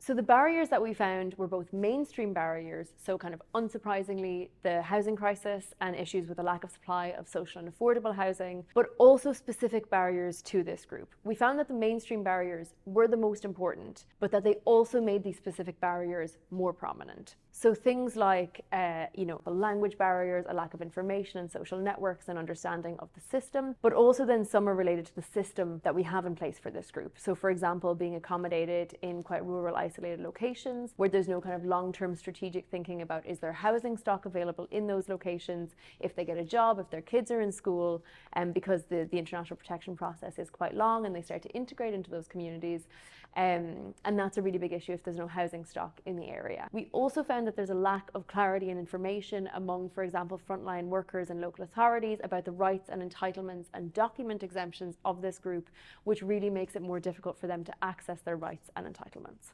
So the barriers that we found were both mainstream barriers, so kind of unsurprisingly, the housing crisis and issues with the lack of supply of social and affordable housing, but also specific barriers to this group. We found that the mainstream barriers were the most important, but that they also made these specific barriers more prominent. So things like, language barriers, a lack of information and social networks and understanding of the system, but also then some are related to the system that we have in place for this group. So for example, being accommodated in quite rural, isolated locations where there's no kind of long-term strategic thinking about is there housing stock available in those locations, if they get a job, if their kids are in school, and because the international protection process is quite long and they start to integrate into those communities. And that's a really big issue if there's no housing stock in the area. We also found that there's a lack of clarity and information among, for example, frontline workers and local authorities about the rights and entitlements and document exemptions of this group, which really makes it more difficult for them to access their rights and entitlements.